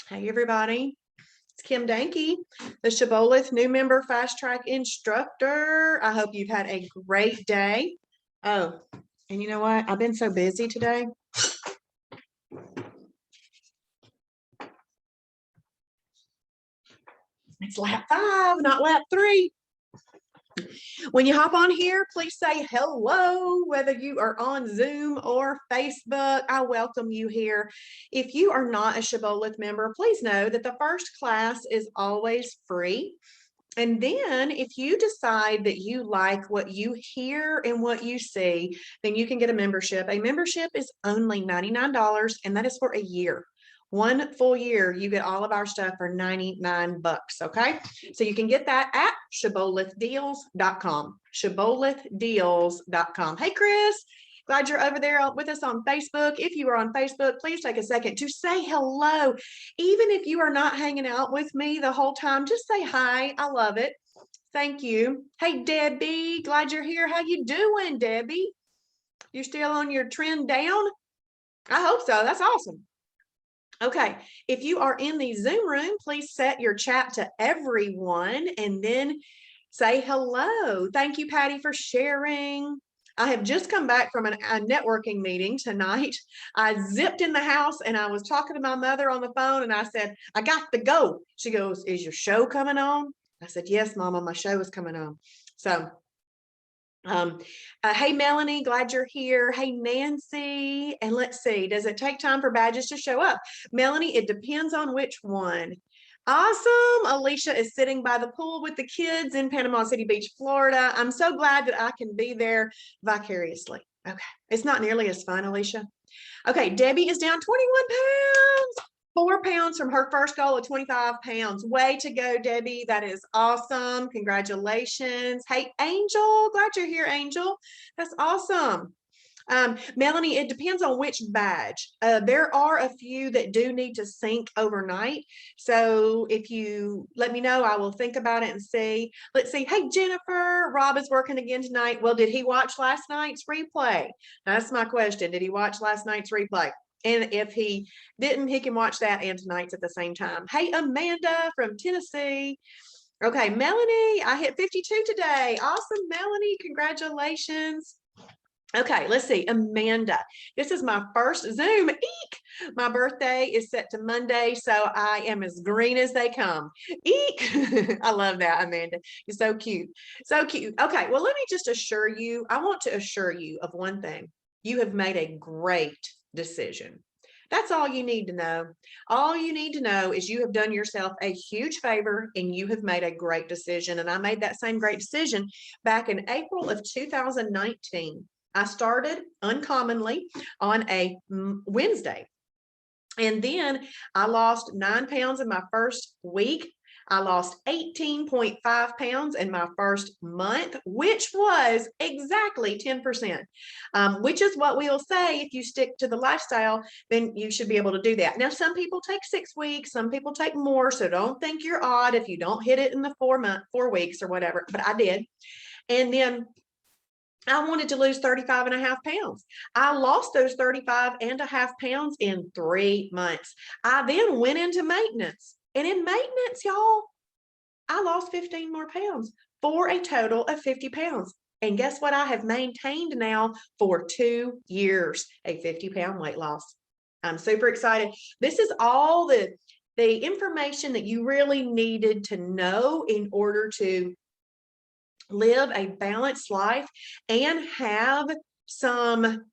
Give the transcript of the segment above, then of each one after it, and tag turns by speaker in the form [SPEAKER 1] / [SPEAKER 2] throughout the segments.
[SPEAKER 1] Hey everybody, it's Kim Dahnke, the Shibboleth new member fast track instructor. I hope you've had a great day. Oh, and you know what? I've been so busy today. It's lap 5, not lap 3. When you hop on here, please say hello, whether you are on Zoom or Facebook. I welcome you here. If you are not a Shibboleth member, please know that the first class is always free. And then if you decide that you like what you hear and what you see, then you can get a membership. A membership is only $99, and that is for a year. 1 full year, you get all of our stuff for 99 bucks. Okay. So you can get that at shibbolethdeals.com. Shibbolethdeals.com. Hey, Chris. Glad you're over there with us on Facebook. If you are on Facebook, please take a second to say hello. Even if you are not hanging out with me the whole time, just say hi. I love it. Thank you. Hey, Debbie. Glad you're here. How you doing, Debbie? You still on your trend down? I hope so. That's awesome. Okay, if you are in the Zoom room, please set your chat to everyone and then say hello. Thank you, Patty, for sharing. I have just come back from a networking meeting tonight. I zipped in the house and I was talking to my mother on the phone and I said, I got to go. She goes, is your show coming on? I said, yes, Mama, my show is coming on. So hey, Melanie, glad you're here. Hey, Nancy. And let's see, does it take time for badges to show up? Melanie, it depends on which one. Awesome. Alicia is sitting by the pool with the kids in Panama City Beach, Florida. I'm so glad that I can be there vicariously. Okay. It's not nearly as fun, Alicia. Okay. Debbie is down 21 pounds. 4 pounds from her first goal of 25 pounds. Way to go, Debbie. That is awesome. Congratulations. Hey, Angel. Glad you're here, Angel. That's awesome. Melanie, it depends on which badge. There are a few that do need to sync overnight. So if you let me know, I will think about it and see. Let's see. Hey, Jennifer, Rob is working again tonight. Well, did he watch last night's replay? That's my question. Did he watch last night's replay? And if he didn't, he can watch that and tonight's at the same time. Hey, Amanda from Tennessee. Okay, Melanie, I hit 52 today. Awesome, Melanie. Congratulations. Okay, let's see. Amanda, this is my first Zoom. Eek! My birthday is set to Monday, so I am as green as they come. Eek! I love that, Amanda. You're so cute. So cute. Okay, well, let me just assure you, I want to assure you of one thing. You have made a great decision. That's all you need to know. All you need to know is you have done yourself a huge favor and you have made a great decision. And I made that same great decision back in April of 2019. I started uncommonly on a Wednesday. And then I lost 9 pounds in my first week. I lost 18.5 pounds in my first month, which was exactly 10%, which is what we'll say if you stick to the lifestyle, then you should be able to do that. Now, some people take 6 weeks, some people take more, so don't think you're odd if you don't hit it in the 4 weeks or whatever, but I did. And then I wanted to lose 35.5 pounds. I lost those 35.5 pounds in 3 months. I then went into maintenance. And in maintenance, y'all, I lost 15 more pounds for a total of 50 pounds. And guess what? I have maintained now for 2 years, a 50-pound weight loss. I'm super excited. This is all the information that you really needed to know in order to live a balanced life and have some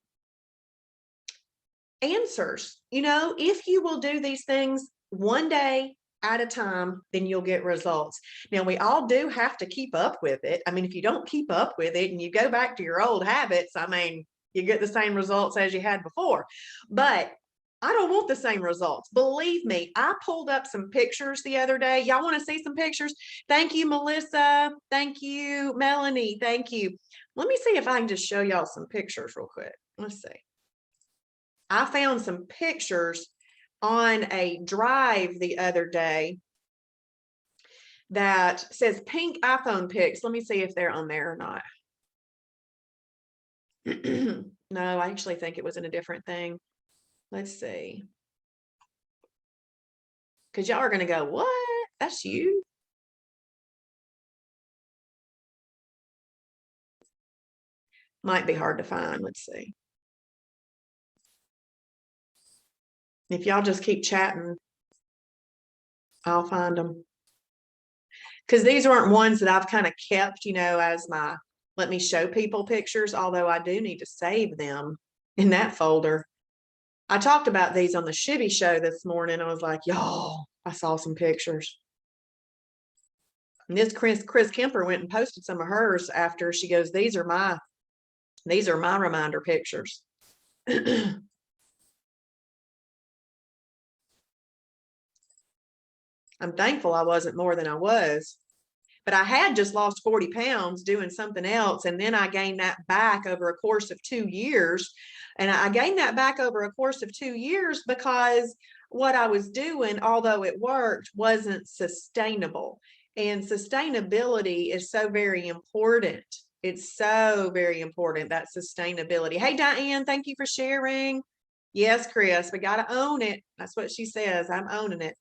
[SPEAKER 1] answers. You know, if you will do these things one day at a time, then you'll get results. Now, we all do have to keep up with it. I mean, if you don't keep up with it and you go back to your old habits, I mean, you get the same results as you had before. But I don't want the same results. Believe me, I pulled up some pictures the other day. Y'all want to see some pictures? Thank you, Melissa. Thank you, Melanie. Thank you. Let me see if I can just show y'all some pictures real quick. Let's see. I found some pictures on a drive the other day that says pink iPhone pics. Let me see if they're on there or not. No, I actually think it was in a different thing. Let's see. Because y'all are going to go, what? That's you? Might be hard to find. Let's see. If y'all just keep chatting, I'll find them. Because these aren't ones that I've kind of kept, you know, as my let me show people pictures, although I do need to save them in that folder. I talked about these on the Shibby show this morning. I was like, y'all, I saw some pictures. And this Chris Kemper went and posted some of hers after. She goes, these are my reminder pictures. I'm thankful I wasn't more than I was. But I had just lost 40 pounds doing something else. And then I gained that back over a course of 2 years. And I gained that back over a course of 2 years because what I was doing, although it worked, wasn't sustainable. And sustainability is so very important. It's so very important, that sustainability. Hey, Diane, thank you for sharing. Yes, Chris, we got to own it. That's what she says. I'm owning it.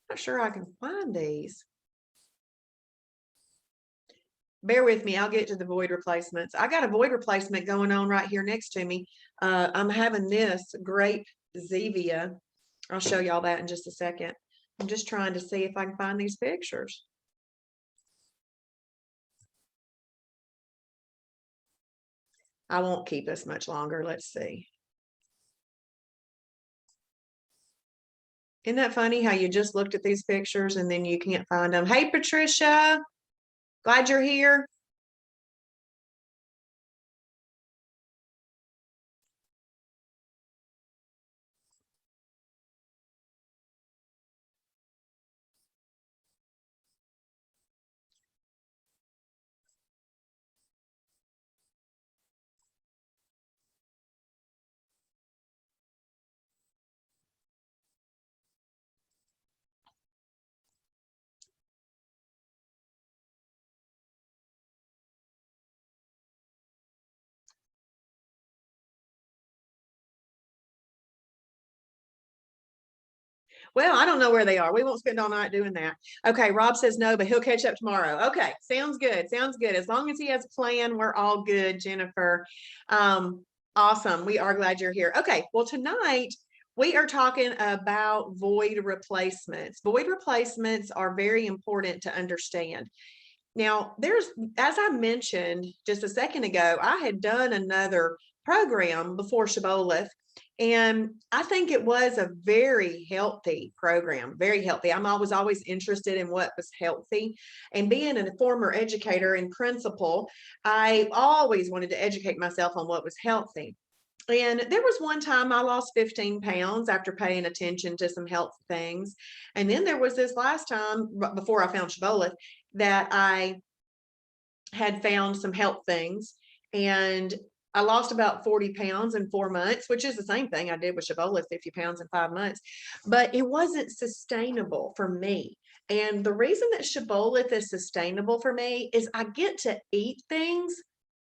[SPEAKER 1] Not sure I can find these. Bear with me. I'll get to the void replacements. I got a void replacement going on right here next to me. I'm having this grape Zevia. I'll show y'all that in just a second. I'm just trying to see if I can find these pictures. I won't keep us much longer. Let's see. Isn't that funny how you just looked at these pictures and then you can't find them? Hey, Patricia. Glad you're here. Well, I don't know where they are. We won't spend all night doing that. Okay, Rob says no, but he'll catch up tomorrow. Okay, sounds good. Sounds good. As long as he has a plan, we're all good, Jennifer. Awesome. We are glad you're here. Okay, well, tonight we are talking about void replacements. Void replacements are very important to understand. Now, as I mentioned just a second ago, I had done another program before Shibboleth, and I think it was a very healthy program, very healthy. I'm always interested in what was healthy. And being a former educator and principal, I always wanted to educate myself on what was healthy. And there was one time I lost 15 pounds after paying attention to some health things. And then there was this last time before I found Shibboleth that I had found some health things, and I lost about 40 pounds in 4 months, which is the same thing I did with Shibboleth, 50 pounds in 5 months, but it wasn't sustainable for me. And the reason that Shibboleth is sustainable for me is I get to eat things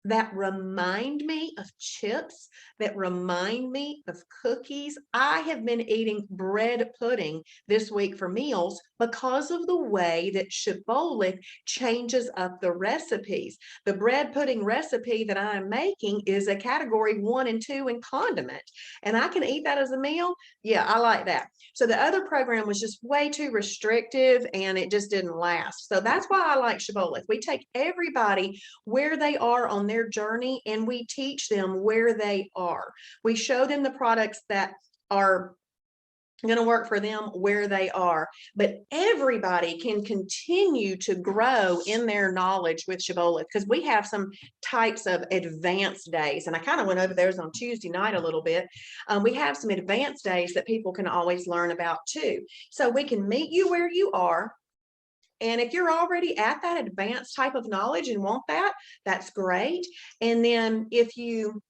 [SPEAKER 1] that remind me of chips, that remind me of cookies. I have been eating bread pudding this week for meals because of the way that Shibboleth changes up the recipes. The bread pudding recipe that I'm making is a category 1 and 2 in condiment, and I can eat that as a meal. Yeah, I like that. So the other program was just way too restrictive and it just didn't last. So that's why I like Shibboleth. We take everybody where they are on their journey and we teach them where they are. We show them the products that are going to work for them where they are. But everybody can continue to grow in their knowledge with Shibboleth, because we have some types of advanced days. And I kind of went over those on Tuesday night a little bit. We have some advanced days that people can always learn about too. So we can meet you where you are. And if you're already at that advanced type of knowledge and want that, that's great. And then if you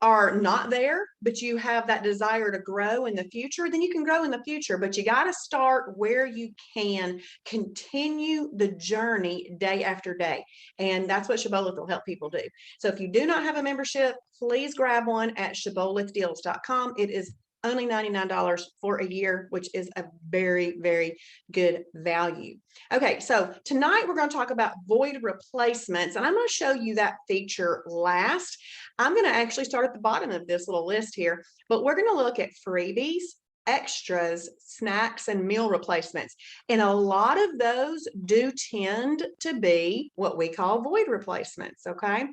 [SPEAKER 1] are not there, but you have that desire to grow in the future, then you can grow in the future. But you got to start where you can continue the journey day after day. And that's what Shibboleth will help people do. So if you do not have a membership, please grab one at shibbolethdeals.com. It is only $99 for a year, which is a very, very good value. Okay, so tonight we're going to talk about void replacements, and I'm going to show you that feature last. I'm going to actually start at the bottom of this little list here, but we're going to look at freebies, extras, snacks, and meal replacements. And a lot of those do tend to be what we call void replacements, okay?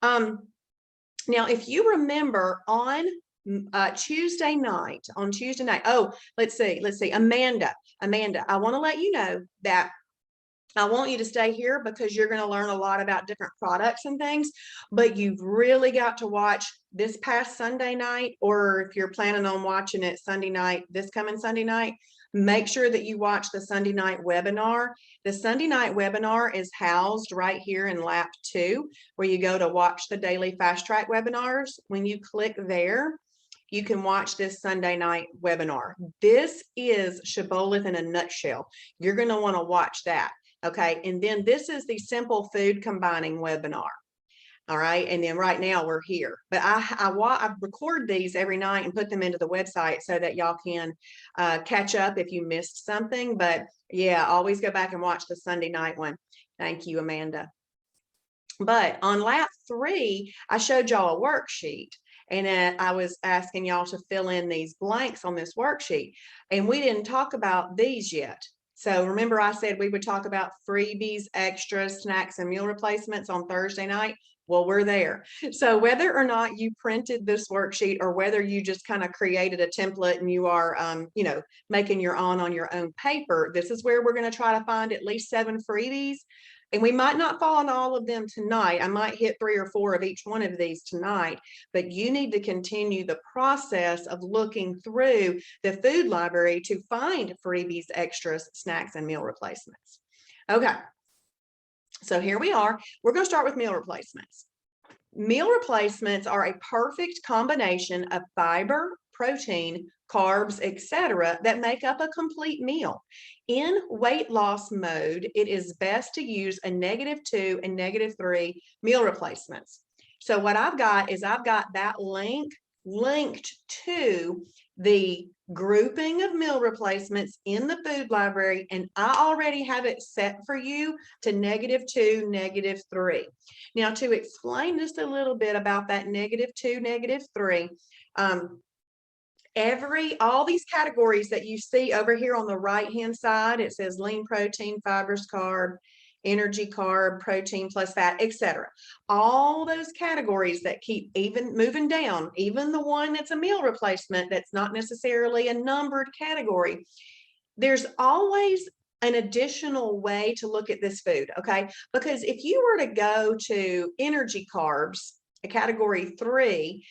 [SPEAKER 1] Now, if you remember on Tuesday night, oh, let's see, Amanda, I want to let you know that I want you to stay here because you're going to learn a lot about different products and things, but you've really got to watch this past Sunday night, or if you're planning on watching it Sunday night, this coming Sunday night, make sure that you watch the Sunday night webinar. The Sunday night webinar is housed right here in lap 2, where you go to watch the daily fast track webinars. When you click there, you can watch this Sunday night webinar. This is Shibboleth in a nutshell. You're going to want to watch that. Okay, and then this is the simple food combining webinar. All right, and then right now we're here, but I record these every night and put them into the website so that y'all can catch up if you missed something. But yeah, always go back and watch the Sunday night one. Thank you, Amanda. But on lap 3, I showed y'all a worksheet, and I was asking y'all to fill in these blanks on this worksheet, and we didn't talk about these yet. So remember I said we would talk about freebies, extras, snacks, and meal replacements on Thursday night? Well, we're there. So whether or not you printed this worksheet, or whether you just kind of created a template and you are, making your own on your own paper, this is where we're going to try to find at least 7 freebies. And we might not fall on all of them tonight. I might hit 3 or 4 of each one of these tonight, but you need to continue the process of looking through the food library to find freebies, extras, snacks, and meal replacements. Okay, so here we are. We're going to start with meal replacements. Meal replacements are a perfect combination of fiber, protein, carbs, etc., that make up a complete meal. In weight loss mode, it is best to use a -2 and -3 meal replacements. So what I've got is I've got that link linked to the grouping of meal replacements in the food library, and I already have it set for you to -2, -3. Now, to explain just a little bit about that -2, -3, all these categories that you see over here on the right hand side, it says lean protein, fibers, carb, energy, carb, protein plus fat, etc. All those categories that keep even moving down, even the one that's a meal replacement that's not necessarily a numbered category, there's always an additional way to look at this food, okay? Because if you were to go to energy carbs, a category 3,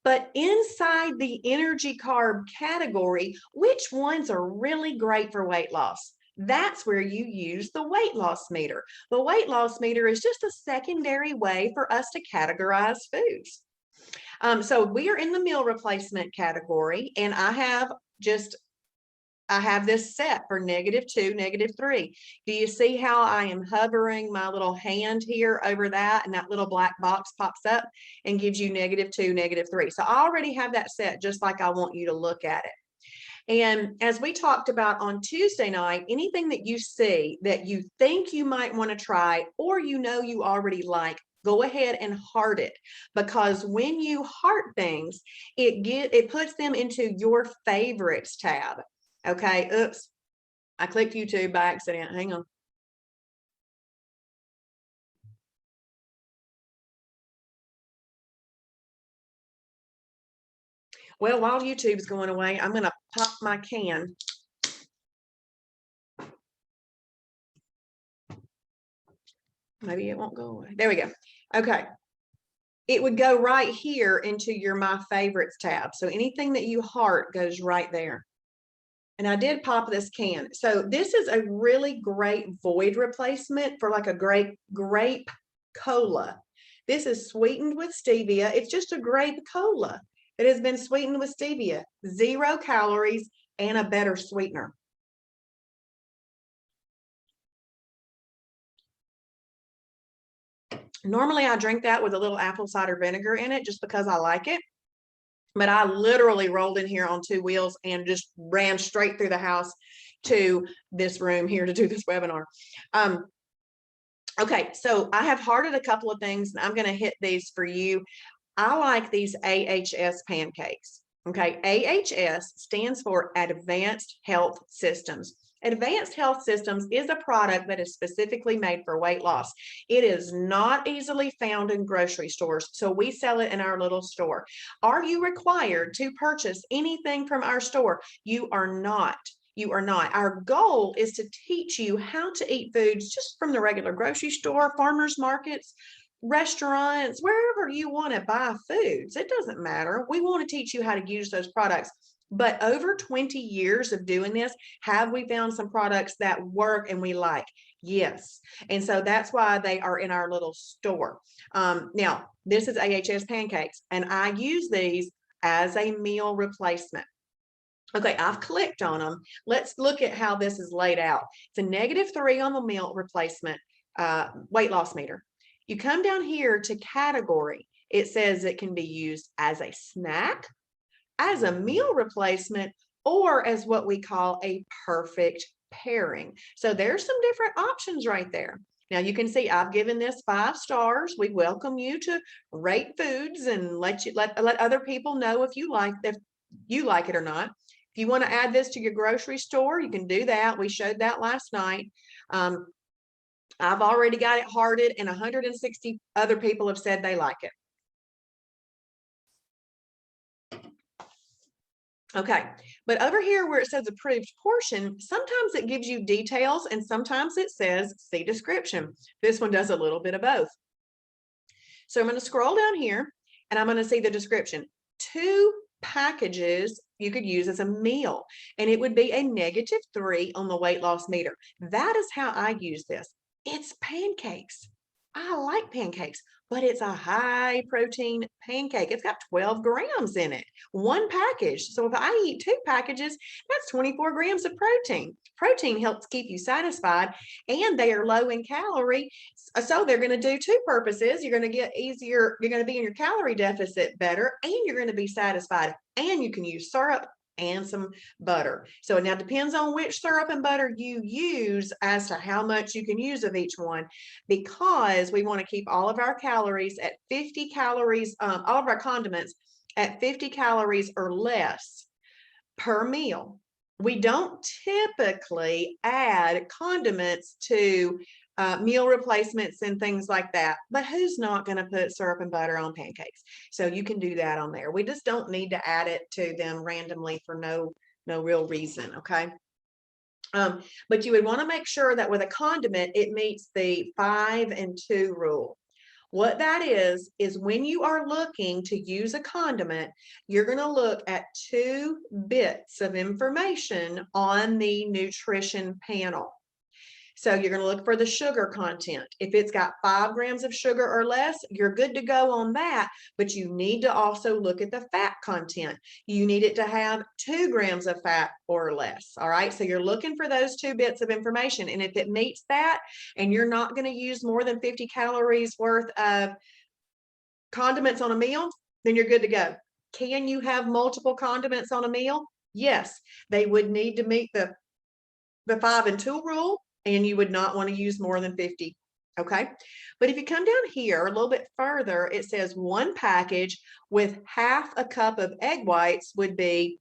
[SPEAKER 1] but inside the energy carb category, which ones are really great for weight loss? That's where you use the weight loss meter. The weight loss meter is just a secondary way for us to categorize foods. So we are in the meal replacement category, and I have this set for -2, -3. Do you see how I am hovering my little hand here over that, and that little black box pops up and gives you -2, -3. So I already have that set just like I want you to look at it. And as we talked about on Tuesday night, anything that you see that you think you might want to try, or you already like, go ahead and heart it, because when you heart things, it puts them into your favorites tab. Okay, oops, I clicked YouTube by accident. Hang on. Well, while YouTube's going away, I'm going to pop my can. Maybe it won't go away. There we go. Okay. It would go right here into your My Favorites tab. So anything that you heart goes right there. And I did pop this can. So this is a really great void replacement for like a grape cola. This is sweetened with stevia. It's just a grape cola. It has been sweetened with stevia, 0 calories and a better sweetener. Normally I drink that with a little apple cider vinegar in it just because I like it. But I literally rolled in here on 2 wheels and just ran straight through the house to this room here to do this webinar. Okay, so I have hearted a couple of things and I'm going to hit these for you. I like these AHS pancakes. Okay, AHS stands for Advanced Health Systems. Advanced Health Systems is a product that is specifically made for weight loss. It is not easily found in grocery stores, so we sell it in our little store. Are you required to purchase anything from our store? You are not. You are not. Our goal is to teach you how to eat foods just from the regular grocery store, farmers markets, restaurants, wherever you want to buy foods. It doesn't matter. We want to teach you how to use those products. But over 20 years of doing this, have we found some products that work and we like? Yes. And so that's why they are in our little store. Now, this is AHS pancakes, and I use these as a meal replacement. Okay, I've clicked on them. Let's look at how this is laid out. It's a -3 on the meal replacement weight loss meter. You come down here to category. It says it can be used as a snack, as a meal replacement, or as what we call a perfect pairing. So there's some different options right there. Now you can see I've given this 5 stars. We welcome you to rate foods and let other people know if you like it or not. If you want to add this to your grocery store, you can do that. We showed that last night. I've already got it hearted, and 160 other people have said they like it. Okay, but over here where it says approved portion, sometimes it gives you details and sometimes it says see description. This one does a little bit of both. So I'm going to scroll down here and I'm going to see the description. 2 packages you could use as a meal, and it would be a -3 on the weight loss meter. That is how I use this. It's pancakes. I like pancakes, but it's a high protein pancake. It's got 12 grams in it, 1 package. So if I eat 2 packages, that's 24 grams of protein. Protein helps keep you satisfied, and they are low in calorie. So they're going to do 2 purposes. You're going to get easier. You're going to be in your calorie deficit better, and you're going to be satisfied. And you can use syrup and some butter. So it now depends on which syrup and butter you use as to how much you can use of each one, because we want to keep all of our calories at 50 calories, all of our condiments at 50 calories or less per meal. We don't typically add condiments to meal replacements and things like that, but who's not going to put syrup and butter on pancakes? So you can do that on there. We just don't need to add it to them randomly for no real reason. Okay. But you would want to make sure that with a condiment, it meets the 5 and 2 rule. What that is when you are looking to use a condiment, you're going to look at 2 bits of information on the nutrition panel. So you're going to look for the sugar content. If it's got 5 grams of sugar or less, you're good to go on that, but you need to also look at the fat content. You need it to have 2 grams of fat or less. All right, so you're looking for those 2 bits of information, and if it meets that and you're not going to use more than 50 calories worth of condiments on a meal, then you're good to go. Can you have multiple condiments on a meal? Yes, they would need to meet the 5 and 2 rule, and you would not want to use more than 50. Okay. But if you come down here a little bit further, it says 1 package with half a cup of egg whites would be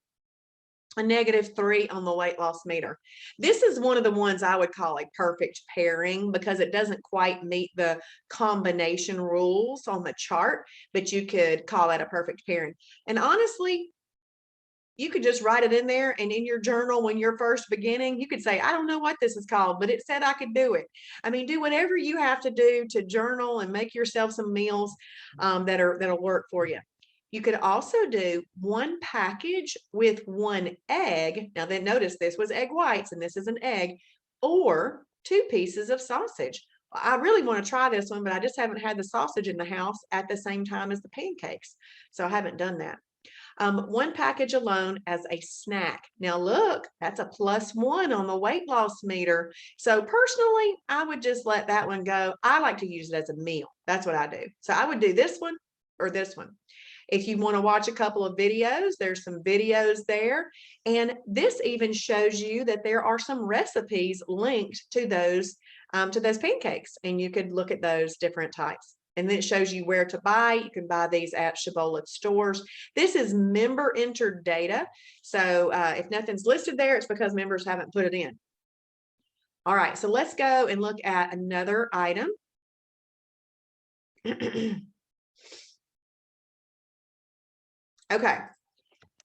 [SPEAKER 1] a -3 on the weight loss meter. This is one of the ones I would call a perfect pairing because it doesn't quite meet the combination rules on the chart, but you could call that a perfect pairing. And honestly, You could just write it in there, and in your journal when you're first beginning, you could say, I don't know what this is called, but it said I could do it. I mean, do whatever you have to do to journal and make yourself some meals that'll work for you. You could also do 1 package with 1 egg. Now then, notice this was egg whites and this is an egg, or 2 pieces of sausage. I really want to try this one, but I just haven't had the sausage in the house at the same time as the pancakes. So I haven't done that. 1 package alone as a snack. Now look, that's a +1 on the weight loss meter. So personally, I would just let that one go. I like to use it as a meal. That's what I do. So I would do this one or this one. If you want to watch a couple of videos, there's some videos there. And this even shows you that there are some recipes linked to those pancakes. And you could look at those different types. And then it shows you where to buy. You can buy these at Shibboleth stores. This is member entered data. So if nothing's listed there, it's because members haven't put it in. All right, so let's go and look at another item. Okay,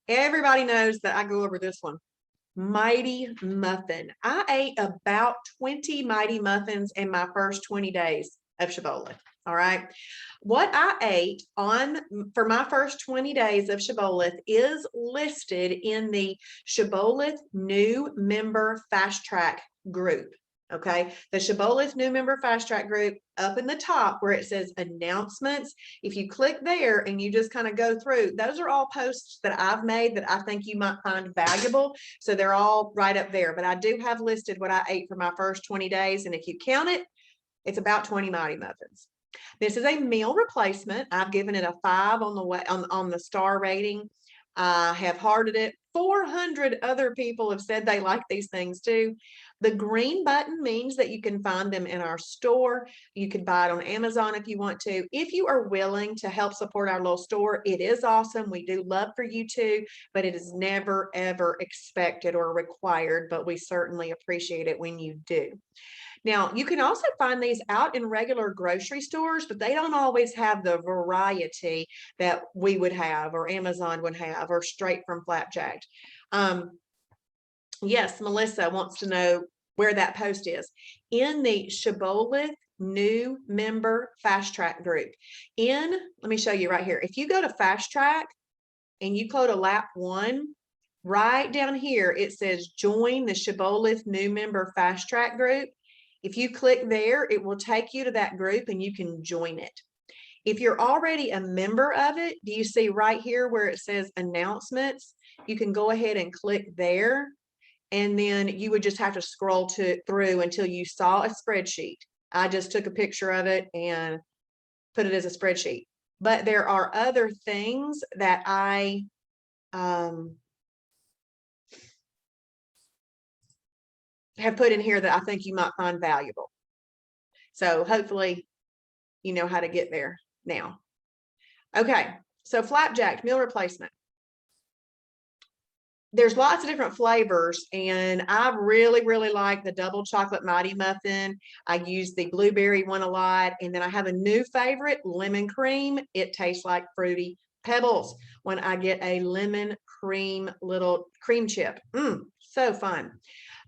[SPEAKER 1] everybody knows that I go over this one. Mighty Muffin. I ate about 20 Mighty Muffins in my first 20 days of Shibboleth. All right. What I ate for my first 20 days of Shibboleth is listed in the Shibboleth new member fast track group. Okay. The Shibboleth new member fast track group up in the top where it says announcements. If you click there and you just kind of go through, those are all posts that I've made that I think you might find valuable. So they're all right up there, but I do have listed what I ate for my first 20 days. And if you count it, it's about 20 Mighty Muffins. This is a meal replacement. I've given it a 5 on the star rating. I have hearted it. 400 other people have said they like these things too. The green button means that you can find them in our store. You could buy it on Amazon if you want to. If you are willing to help support our little store, it is awesome. We do love for you to, but it is never, ever expected or required, but we certainly appreciate it when you do. Now, you can also find these out in regular grocery stores, but they don't always have the variety that we would have or Amazon would have or straight from Flapjacked. Yes, Melissa wants to know where that post is. In the Shibboleth new member fast track group. Let me show you right here. If you go to fast track and you go to lap 1, right down here, it says join the Shibboleth new member fast track group. If you click there, it will take you to that group and you can join it. If you're already a member of it, do you see right here where it says announcements? You can go ahead and click there, and then you would just have to scroll through until you saw a spreadsheet. I just took a picture of it and put it as a spreadsheet. But there are other things that I have put in here that I think you might find valuable. So hopefully you know how to get there now. Okay, so Flapjacked meal replacement. There's lots of different flavors, and I really, really like the double chocolate Mighty Muffin. I use the blueberry one a lot, and then I have a new favorite, lemon cream. It tastes like Fruity Pebbles when I get a lemon cream little cream chip. So fun.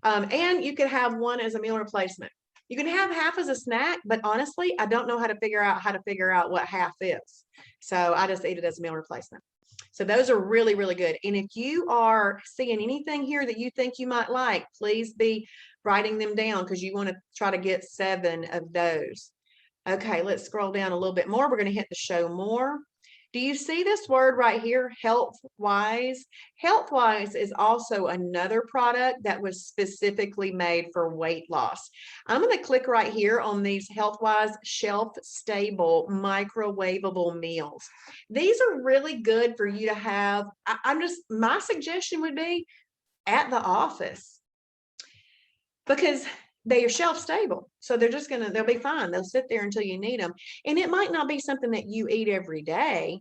[SPEAKER 1] And you could have one as a meal replacement. You can have half as a snack, but honestly, I don't know how to figure out what half is. So I just eat it as a meal replacement. So those are really, really good. And if you are seeing anything here that you think you might like, please be writing them down because you want to try to get 7 of those. Okay, let's scroll down a little bit more. We're going to hit the show more. Do you see this word right here, HealthWise? HealthWise is also another product that was specifically made for weight loss. I'm going to click right here on these HealthWise shelf-stable microwavable meals. These are really good for you to have. My suggestion would be at the office because they are shelf stable. So they'll be fine. They'll sit there until you need them. And it might not be something that you eat every day,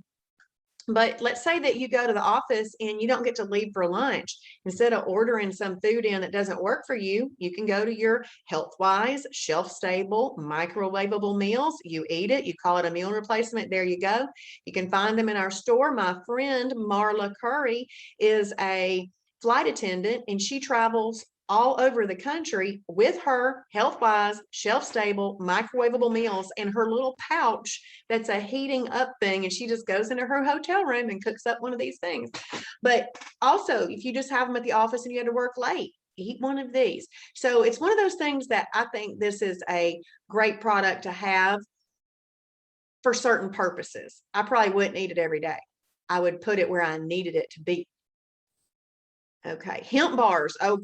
[SPEAKER 1] But let's say that you go to the office and you don't get to leave for lunch. Instead of ordering some food in that doesn't work for you, you can go to your Health-Wise, shelf-stable, microwavable meals. You eat it, you call it a meal replacement. There you go. You can find them in our store. My friend Marla Curry is a flight attendant, and she travels all over the country with her Health-Wise, shelf-stable, microwavable meals in her little pouch that's a heating up thing, and she just goes into her hotel room and cooks up one of these things. But also, if you just have them at the office and you had to work late, eat one of these. So it's one of those things that I think this is a great product to have for certain purposes. I probably wouldn't eat it every day. I would put it where I needed it to be. Okay, hemp bars. Oh,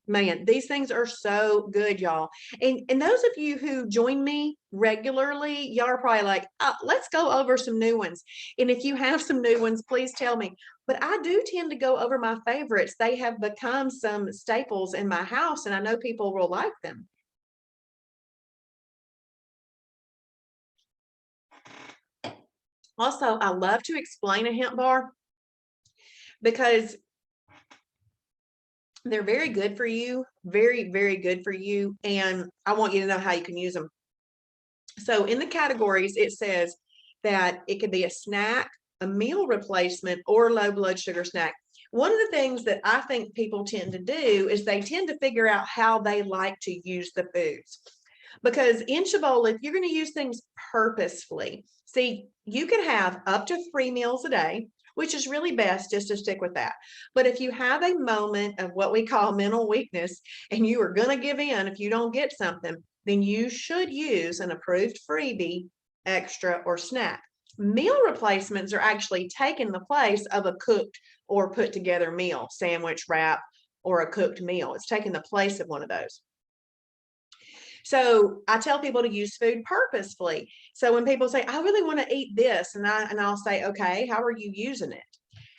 [SPEAKER 1] man, these things are so good, y'all. And those of you who join me regularly, y'all are probably like, let's go over some new ones. And if you have some new ones, please tell me. But I do tend to go over my favorites. They have become some staples in my house, and I know people will like them. Also, I love to explain a hemp bar because they're very good for you, very, very good for you. And I want you to know how you can use them. So in the categories, it says that it could be a snack, a meal replacement, or low blood sugar snack. One of the things that I think people tend to do is they tend to figure out how they like to use the foods. Because in Shibboleth, you're going to use things purposefully. See, you can have up to 3 meals a day, which is really best just to stick with that. But if you have a moment of what we call mental weakness and you are going to give in if you don't get something, then you should use an approved freebie, extra, or snack. Meal replacements are actually taking the place of a cooked or put together meal, sandwich, wrap, or a cooked meal. It's taking the place of one of those. So I tell people to use food purposefully. So when people say, I really want to eat this, and I'll say, okay, how are you using it?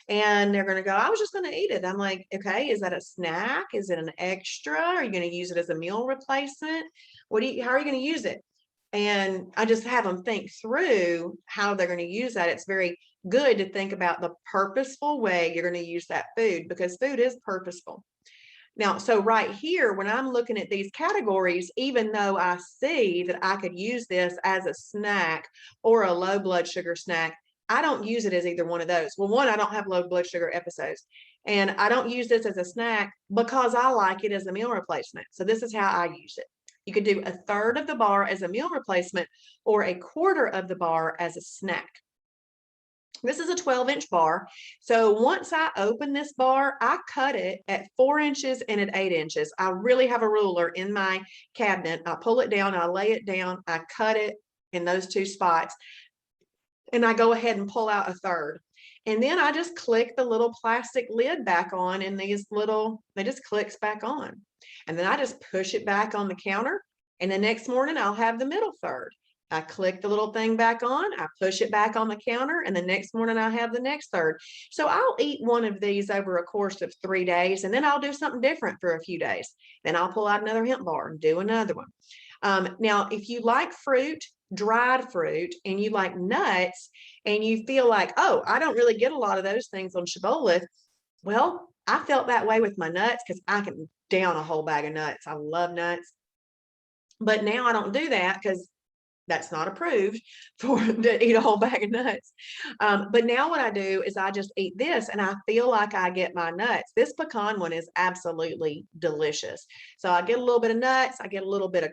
[SPEAKER 1] And they're going to go, I was just going to eat it. I'm like, okay, is that a snack? Is it an extra? Are you going to use it as a meal replacement? How are you going to use it? And I just have them think through how they're going to use that. It's very good to think about the purposeful way you're going to use that food, because food is purposeful. Now, so right here, when I'm looking at these categories, even though I see that I could use this as a snack or a low blood sugar snack, I don't use it as either one of those. Well, one, I don't have low blood sugar episodes, and I don't use this as a snack because I like it as a meal replacement. So this is how I use it. You could do 1/3 of the bar as a meal replacement or 1/4 of the bar as a snack. This is a 12-inch bar. So once I open this bar, I cut it at 4 inches and at 8 inches. I really have a ruler in my cabinet. I pull it down, I lay it down, I cut it in those 2 spots, and I go ahead and pull out 1/3. And then I just click the little plastic lid back on, and it just clicks back on. And then I just push it back on the counter, and the next morning I'll have the middle third. I click the little thing back on, I push it back on the counter, and the next morning I have the next third. So I'll eat one of these over a course of 3 days, and then I'll do something different for a few days. Then I'll pull out another hemp bar and do another one. Now, if you like fruit, dried fruit, and you like nuts, and you feel like, oh, I don't really get a lot of those things on Shibboleth. Well, I felt that way with my nuts because I can down a whole bag of nuts. I love nuts. But now I don't do that because that's not approved to eat a whole bag of nuts. But now what I do is I just eat this and I feel like I get my nuts. This pecan one is absolutely delicious. So I get a little bit of nuts. I get a little bit of,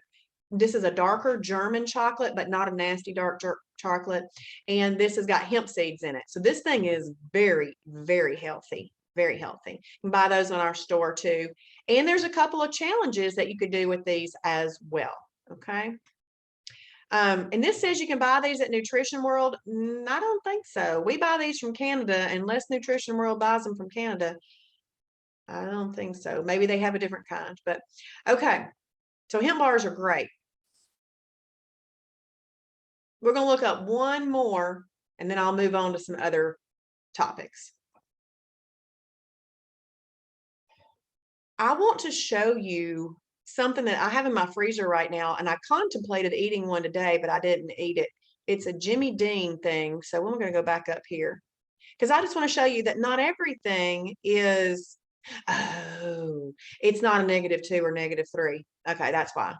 [SPEAKER 1] this is a darker German chocolate, but not a nasty dark chocolate. And this has got hemp seeds in it. So this thing is very, very healthy. Very healthy. You can buy those on our store too. And there's a couple of challenges that you could do with these as well. Okay. And this says you can buy these at Nutrition World. I don't think so. We buy these from Canada, unless Nutrition World buys them from Canada. I don't think so. Maybe they have a different kind, but okay. So hemp bars are great. We're going to look up one more, and then I'll move on to some other topics. I want to show you something that I have in my freezer right now, and I contemplated eating one today, but I didn't eat it. It's a Jimmy Dean thing. So we're going to go back up here. because I just want to show you that not everything is, oh, it's not a -2 or -3. Okay, that's why.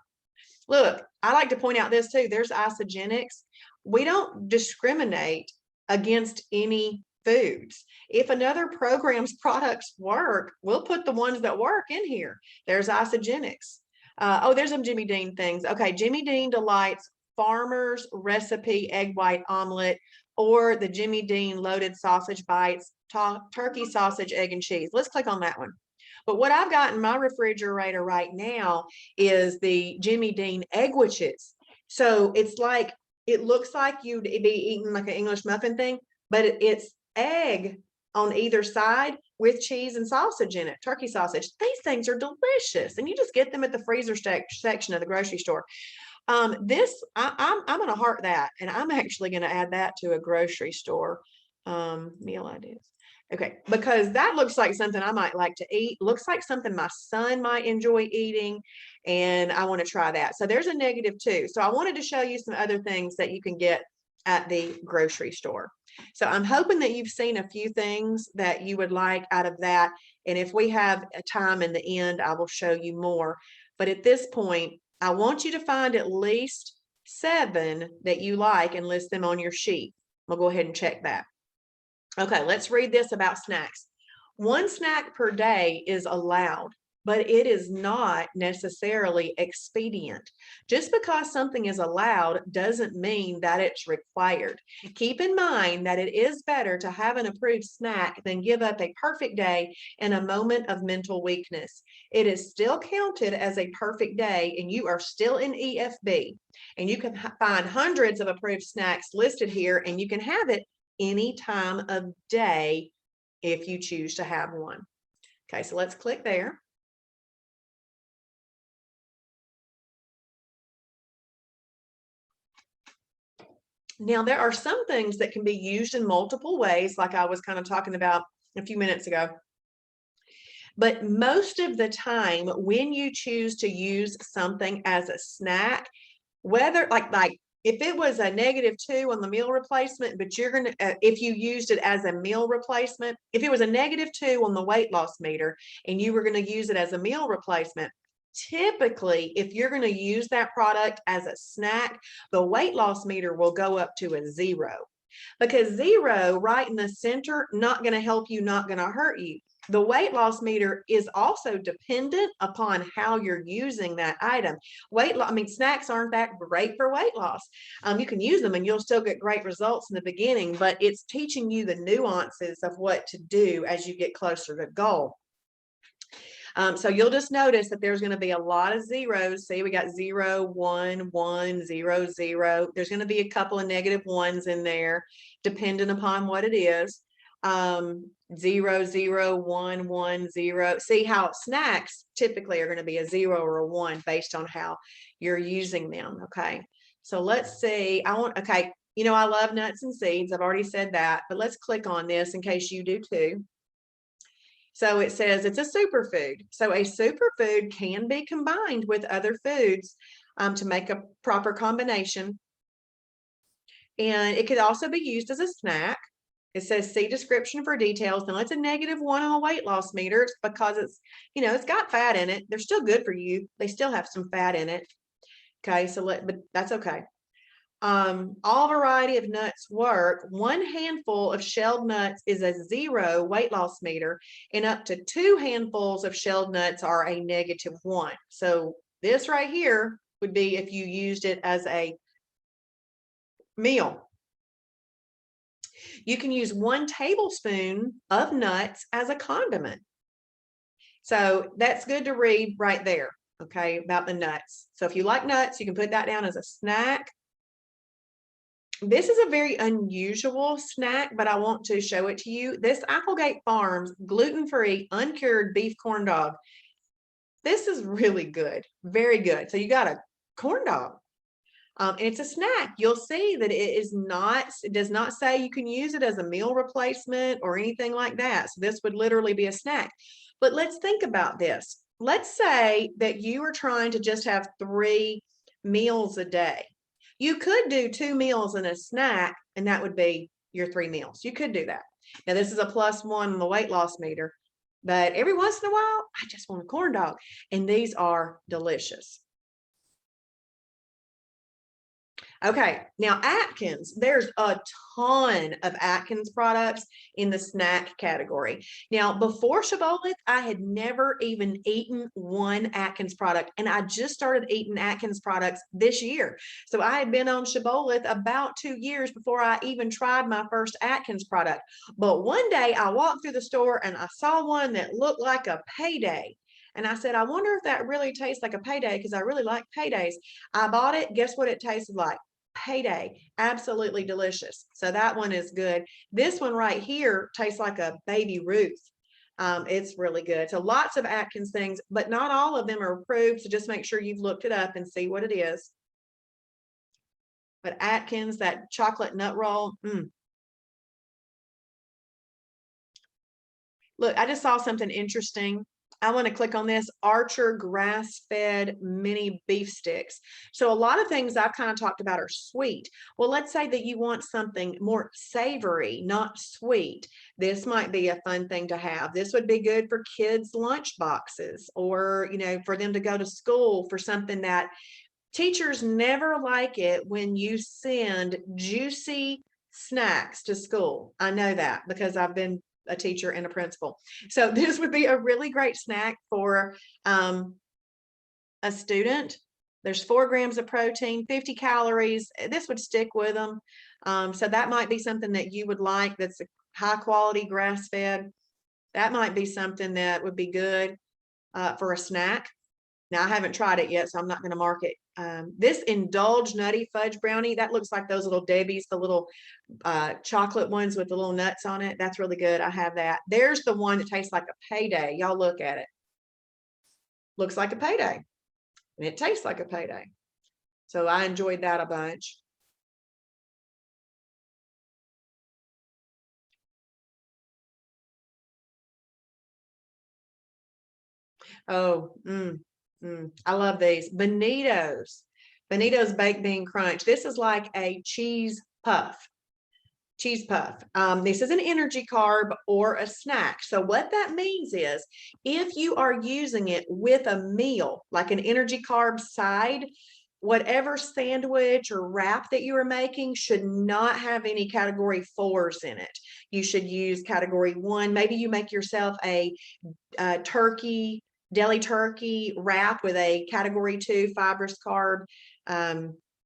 [SPEAKER 1] Look, I like to point out this too. There's isogenics. We don't discriminate against any foods. If another program's products work, we'll put the ones that work in here. There's isogenics. Oh, there's some Jimmy Dean things. Okay, Jimmy Dean Delights Farmer's Recipe Egg White Omelet, or the Jimmy Dean Loaded Sausage Bites, turkey, sausage, egg, and cheese. Let's click on that one. But what I've got in my refrigerator right now is the Jimmy Dean Eggwiches. So it's like, it looks like you'd be eating like an English muffin thing, but it's egg on either side with cheese and sausage in it, turkey sausage. These things are delicious, and you just get them at the freezer section of the grocery store. I'm gonna heart that, and I'm actually gonna add that to a grocery store meal ideas. Okay, because that looks like something I might like to eat. Looks like something my son might enjoy eating, and I want to try that. So there's a -2. So I wanted to show you some other things that you can get at the grocery store. So I'm hoping that you've seen a few things that you would like out of that. And if we have a time in the end, I will show you more. But at this point, I want you to find at least 7 that you like and list them on your sheet. We'll go ahead and check that. Okay, let's read this about snacks. 1 snack per day is allowed, but it is not necessarily expedient. Just because something is allowed doesn't mean that it's required. Keep in mind that it is better to have an approved snack than give up a perfect day in a moment of mental weakness. It is still counted as a perfect day, and you are still in EFB. And you can find hundreds of approved snacks listed here, and you can have it any time of day if you choose to have one. Okay, so let's click there. Now, there are some things that can be used in multiple ways, like I was kind of talking about a few minutes ago. But most of the time, when you choose to use something as a snack, whether like if it was a -2 on the meal replacement, but you're going to, if you used it as a meal replacement, if it was a -2 on the weight loss meter and you were going to use it as a meal replacement, typically, if you're going to use that product as a snack, the weight loss meter will go up to a 0, because 0 right in the center, not going to help you, not going to hurt you. The weight loss meter is also dependent upon how you're using that item. Snacks aren't that great for weight loss. You can use them and you'll still get great results in the beginning, but it's teaching you the nuances of what to do as you get closer to goal. So you'll just notice that there's going to be a lot of zeros. See, we got 0, 1, 1, 0, 0. There's going to be a couple of -1s in there, depending upon what it is. 0, 0, 1, 1, 0. See how snacks typically are going to be a 0 or a 1 based on how you're using them. Okay, so let's see. Okay, you know, I love nuts and seeds. I've already said that, but let's click on this in case you do too. So it says it's a superfood. So a superfood can be combined with other foods to make a proper combination. And it could also be used as a snack. It says see description for details. Now it's a -1 on a weight loss meter. It's because it's, you know, it's got fat in it. They're still good for you. They still have some fat in it. Okay, so but that's okay. All variety of nuts work. 1 handful of shelled nuts is a 0 weight loss meter, and up to 2 handfuls of shelled nuts are a -1. So this right here would be if you used it as a meal. You can use 1 tablespoon of nuts as a condiment. So that's good to read right there, okay, about the nuts. So if you like nuts, you can put that down as a snack. This is a very unusual snack, but I want to show it to you. This Applegate Farms gluten-free uncured beef corn dog. This is really good, very good. So you got a corn dog. And it's a snack. You'll see that it does not say you can use it as a meal replacement or anything like that. So this would literally be a snack. But let's think about this. Let's say that you are trying to just have 3 meals a day. You could do 2 meals and a snack, and that would be your 3 meals. You could do that. Now, this is a +1 on the weight loss meter, but every once in a while, I just want a corn dog. And these are delicious. Okay, now Atkins, there's a ton of Atkins products in the snack category. Now, before Shibboleth, I had never even eaten one Atkins product, and I just started eating Atkins products this year. So I had been on Shibboleth about 2 years before I even tried my first Atkins product. But one day I walked through the store and I saw one that looked like a payday. And I said, I wonder if that really tastes like a payday because I really like paydays. I bought it. Guess what it tasted like? Payday. Absolutely delicious. So that one is good. This one right here tastes like a Baby Ruth. It's really good. So lots of Atkins things, but not all of them are approved. So just make sure you've looked it up and see what it is. But Atkins, that chocolate nut roll. Look, I just saw something interesting. I want to click on this Archer grass-fed mini beef sticks. So a lot of things I've kind of talked about are sweet. Well, let's say that you want something more savory, not sweet. This might be a fun thing to have. This would be good for kids' lunch boxes, or, you know, for them to go to school for something that teachers never like it when you send juicy snacks to school. I know that because I've been a teacher and a principal. So this would be a really great snack for a student. There's 4 grams of protein, 50 calories. This would stick with them. So that might be something that you would like. That's a high quality grass fed. That might be something that would be good for a snack. Now, I haven't tried it yet, so I'm not going to mark it. This Indulge Nutty Fudge Brownie, that looks like those little Debbie's, the little chocolate ones with the little nuts on it. That's really good. I have that. There's the one that tastes like a payday. Y'all look at it. Looks like a payday, and it tastes like a payday. So I enjoyed that a bunch. Oh, I love these. Bonitos. Bonito's Baked Bean Crunch. This is like a cheese puff. Cheese puff. This is an energy carb or a snack. So what that means is if you are using it with a meal, like an energy carb side, whatever sandwich or wrap that you are making should not have any category 4s in it. You should use category 1. Maybe you make yourself a turkey, deli turkey wrap with a category 2 fibrous carb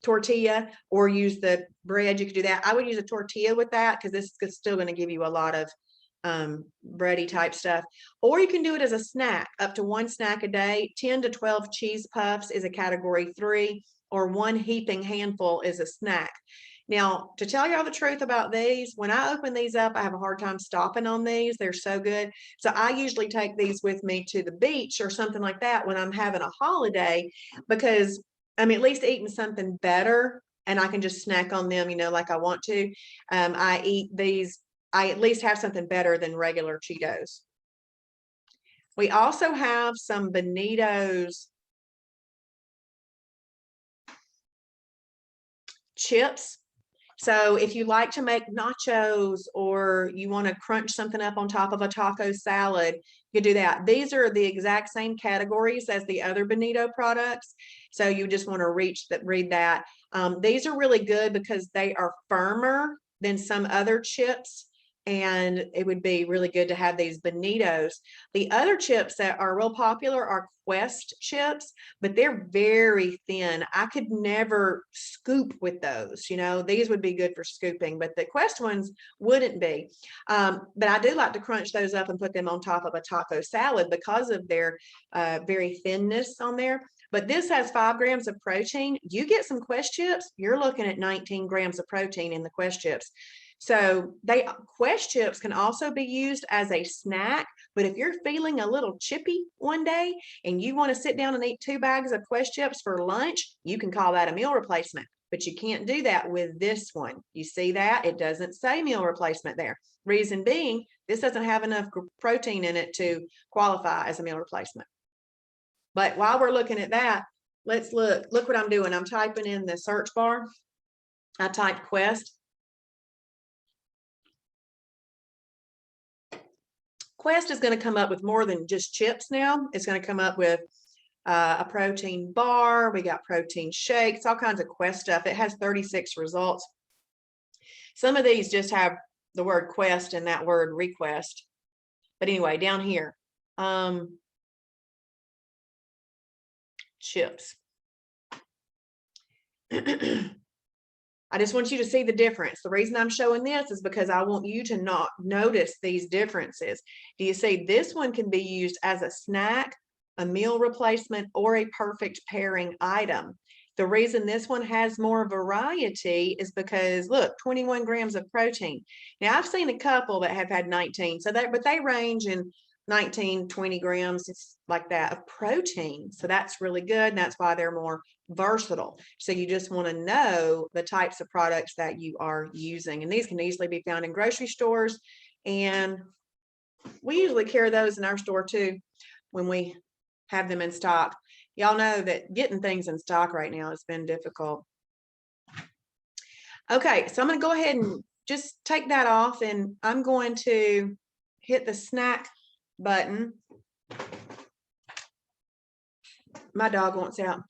[SPEAKER 1] tortilla, or use the bread. You could do that. I would use a tortilla with that because this is still going to give you a lot of bready type stuff. Or you can do it as a snack, up to 1 snack a day. 10 to 12 cheese puffs is a category 3, or 1 heaping handful is a snack. Now, to tell y'all the truth about these, when I open these up, I have a hard time stopping on these. They're so good. So I usually take these with me to the beach or something like that when I'm having a holiday, because I'm at least eating something better and I can just snack on them, you know, like I want to. I eat these, I at least have something better than regular Cheetos. We also have some Bonito's chips. So if you like to make nachos or you want to crunch something up on top of a taco salad, you do that. These are the exact same categories as the other Bonito products. So you just want to read that. These are really good because they are firmer than some other chips. And it would be really good to have these Bonitos. The other chips that are real popular are Quest chips, but they're very thin. I could never scoop with those. You know, these would be good for scooping, but the Quest ones wouldn't be. But I do like to crunch those up and put them on top of a taco salad because of their very thinness on there. But this has 5 grams of protein. You get some Quest chips, you're looking at 19 grams of protein in the Quest chips. So Quest chips can also be used as a snack, but if you're feeling a little chippy one day and you want to sit down and eat 2 bags of Quest chips for lunch, you can call that a meal replacement, but you can't do that with this one. You see that? It doesn't say meal replacement there. Reason being, this doesn't have enough protein in it to qualify as a meal replacement. But while we're looking at that, let's look what I'm doing. I'm typing in the search bar. I typed Quest. Quest is going to come up with more than just chips now. It's going to come up with a protein bar. We got protein shakes, all kinds of Quest stuff. It has 36 results. Some of these just have the word Quest and that word request. But anyway, down here, chips. I just want you to see the difference. The reason I'm showing this is because I want you to not notice these differences. Do you see this one can be used as a snack, a meal replacement, or a perfect pairing item? The reason this one has more variety is because look, 21 grams of protein. Now I've seen a couple that have had 19, but they range in 19, 20 grams, it's like that of protein. So that's really good. And that's why they're more versatile. So you just want to know the types of products that you are using. And these can easily be found in grocery stores. And we usually carry those in our store too when we have them in stock. Y'all know that getting things in stock right now has been difficult. Okay, so I'm going to go ahead and just take that off, and I'm going to hit the snack button. My dog wants out.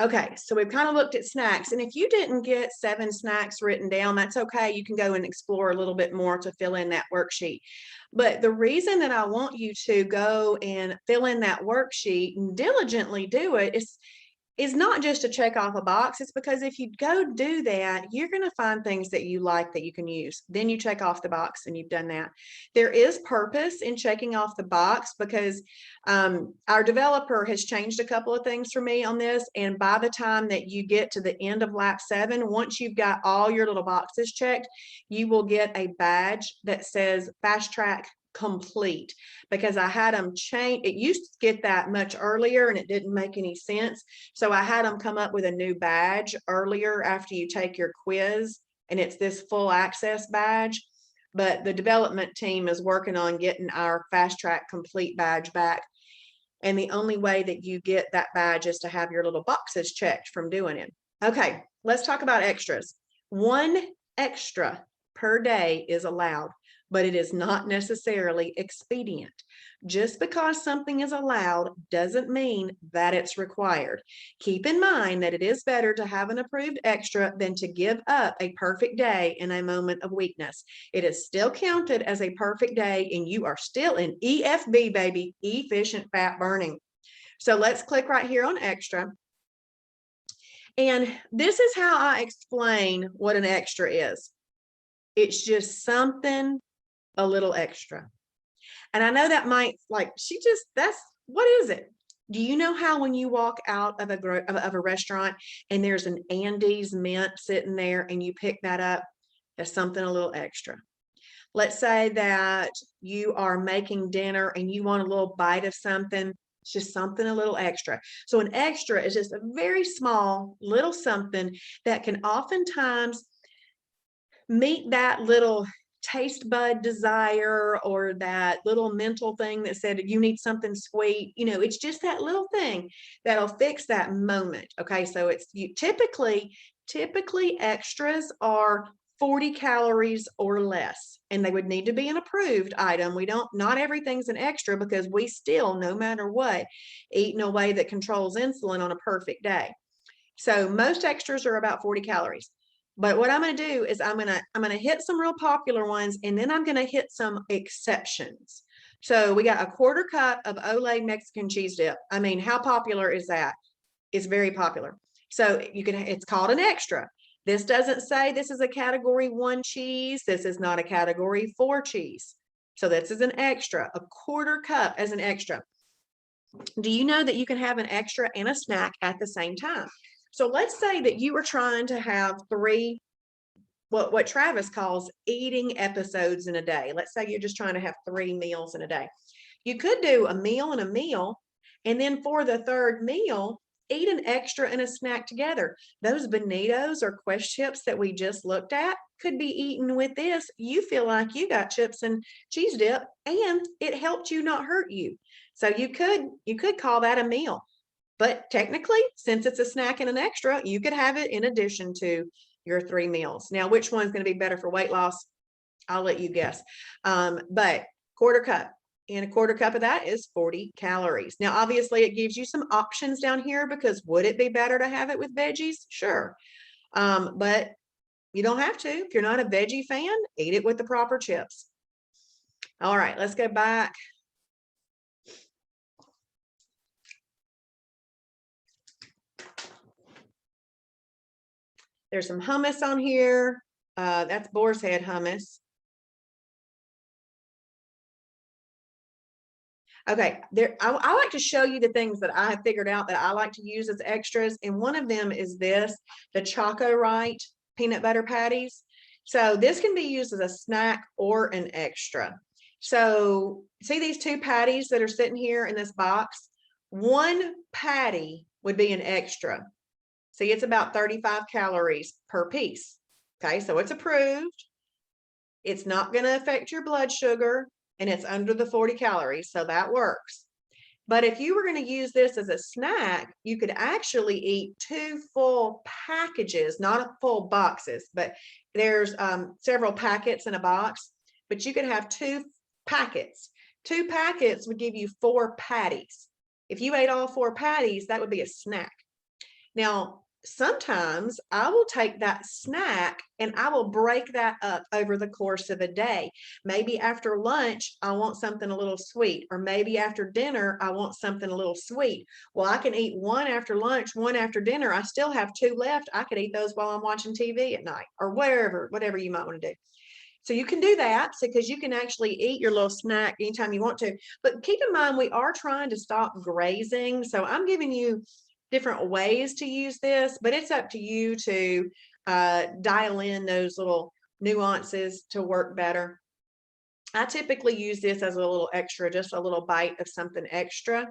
[SPEAKER 1] Okay, so we've kind of looked at snacks, and if you didn't get 7 snacks written down, that's okay. You can go and explore a little bit more to fill in that worksheet. But the reason that I want you to go and fill in that worksheet and diligently do it is not just to check off a box. It's because if you go do that, you're going to find things that you like that you can use. Then you check off the box and you've done that. There is purpose in checking off the box because our developer has changed a couple of things for me on this. And by the time that you get to the end of lap 7, once you've got all your little boxes checked, you will get a badge that says Fast Track Complete, because I had them change. It used to get that much earlier and it didn't make any sense. So I had them come up with a new badge earlier after you take your quiz, and it's this full access badge. But the development team is working on getting our Fast Track Complete badge back. And the only way that you get that badge is to have your little boxes checked from doing it. Okay, let's talk about extras. 1 extra per day is allowed, but it is not necessarily expedient. Just because something is allowed doesn't mean that it's required. Keep in mind that it is better to have an approved extra than to give up a perfect day in a moment of weakness. It is still counted as a perfect day, and you are still in EFB, baby, efficient fat burning. So let's click right here on extra. And this is how I explain what an extra is. It's just something a little extra. And I know that might what is it? Do you know how when you walk out of a restaurant and there's an Andes mint sitting there and you pick that up, that's something a little extra. Let's say that you are making dinner and you want a little bite of something. It's just something a little extra. So an extra is just a very small little something that can oftentimes meet that little taste bud desire or that little mental thing that said you need something sweet. You know, it's just that little thing that'll fix that moment. Okay, so it's typically extras are 40 calories or less, and they would need to be an approved item. Not everything's an extra because we still, no matter what, eat in a way that controls insulin on a perfect day. So most extras are about 40 calories. But what I'm going to do is I'm going to hit some real popular ones, and then I'm going to hit some exceptions. So we got a 1/4 cup of Olay Mexican cheese dip. I mean, how popular is that? It's very popular. So it's called an extra. This doesn't say this is a category 1 cheese. This is not a category 4 cheese. So this is an extra, a 1/4 cup as an extra. Do you know that you can have an extra and a snack at the same time? So let's say that you were trying to have 3, what Travis calls eating episodes in a day. Let's say you're just trying to have 3 meals in a day. You could do a meal and a meal, and then for the 3rd meal, eat an extra and a snack together. Those Bonitos or Quest chips that we just looked at could be eaten with this. You feel like you got chips and cheese dip, and it helped you not hurt you. So you could call that a meal. But technically, since it's a snack and an extra, you could have it in addition to your 3 meals. Now, which one's going to be better for weight loss? I'll let you guess. But quarter cup, and a quarter cup of that is 40 calories. Now, obviously, it gives you some options down here because would it be better to have it with veggies? Sure. But you don't have to. If you're not a veggie fan, eat it with the proper chips. All right, let's go back. There's some hummus on here. That's boar's head hummus. Okay, I like to show you the things that I have figured out that I like to use as extras. And one of them is this, the Choco Right peanut butter patties. So this can be used as a snack or an extra. So see these 2 patties that are sitting here in this box? 1 patty would be an extra. See, it's about 35 calories per piece. Okay, so it's approved. It's not going to affect your blood sugar, and it's under the 40 calories, so that works. But if you were going to use this as a snack, you could actually eat 2 full packages, not full boxes, but there's several packets in a box, but you could have 2 packets. 2 packets would give you 4 patties. If you ate all 4 patties, that would be a snack. Now, sometimes I will take that snack and I will break that up over the course of a day. Maybe after lunch, I want something a little sweet, or maybe after dinner, I want something a little sweet. Well, I can eat 1 after lunch, 1 after dinner. I still have 2 left. I could eat those while I'm watching TV at night or whatever you might want to do. So you can do that because you can actually eat your little snack anytime you want to. But keep in mind, we are trying to stop grazing. So I'm giving you different ways to use this, but it's up to you to dial in those little nuances to work better. I typically use this as a little extra, just a little bite of something extra.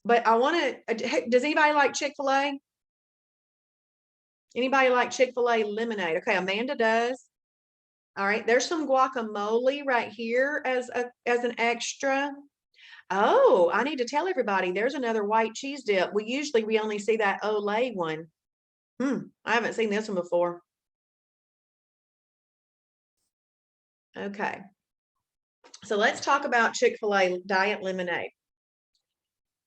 [SPEAKER 1] But I want to, does anybody like Chick-fil-A? Anybody like Chick-fil-A lemonade? Okay, Amanda does. All right, there's some guacamole right here as an extra. Oh, I need to tell everybody there's another white cheese dip. We only see that Olay one. I haven't seen this one before. Okay. So let's talk about Chick-fil-A diet lemonade.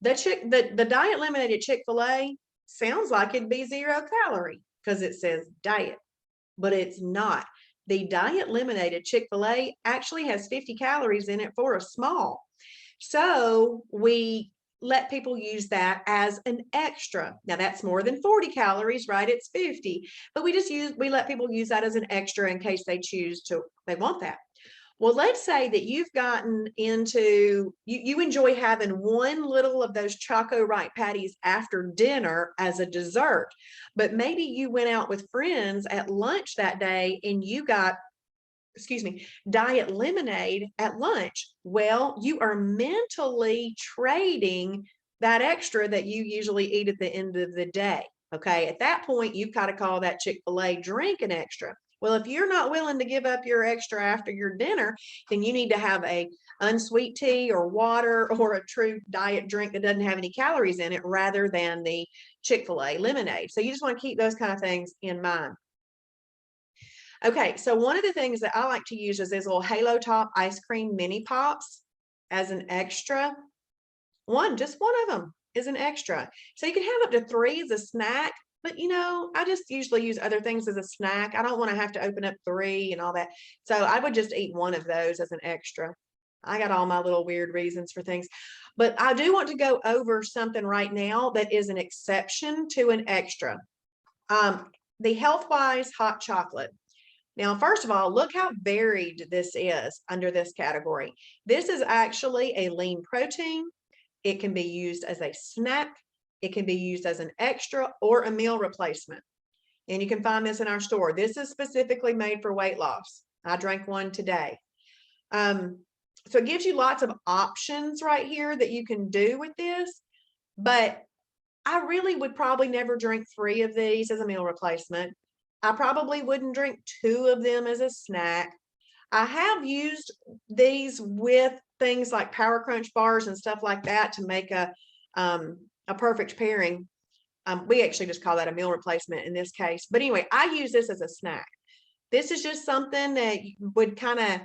[SPEAKER 1] The diet lemonade at Chick-fil-A sounds like it'd be 0 calorie because it says diet, but it's not. The diet lemonade at Chick-fil-A actually has 50 calories in it for a small. So we let people use that as an extra. Now that's more than 40 calories, right? It's 50, but we let people use that as an extra in case they want that. Well, let's say that you've gotten into, you enjoy having 1 little of those Choco Right patties after dinner as a dessert, but maybe you went out with friends at lunch that day and you got diet lemonade at lunch. Well, you are mentally trading that extra that you usually eat at the end of the day. Okay, at that point, you've got to call that Chick-fil-A drink an extra. Well, if you're not willing to give up your extra after your dinner, then you need to have a unsweet tea or water or a true diet drink that doesn't have any calories in it rather than the Chick-fil-A lemonade. So you just want to keep those kind of things in mind. Okay, so one of the things that I like to use is these little Halo Top ice cream mini pops as an extra. Just one of them is an extra. So you can have up to 3 as a snack, but I just usually use other things as a snack. I don't want to have to open up 3 and all that. So I would just eat 1 of those as an extra. I got all my little weird reasons for things, but I do want to go over something right now that is an exception to an extra. The Healthwise hot chocolate. Now, first of all, look how varied this is under this category. This is actually a lean protein. It can be used as a snack. It can be used as an extra or a meal replacement. And you can find this in our store. This is specifically made for weight loss. I drank one today. So it gives you lots of options right here that you can do with this. But I really would probably never drink 3 of these as a meal replacement. I probably wouldn't drink 2 of them as a snack. I have used these with things like Power Crunch bars and stuff like that to make a perfect pairing. We actually just call that a meal replacement in this case. But anyway, I use this as a snack. This is just something that would kind of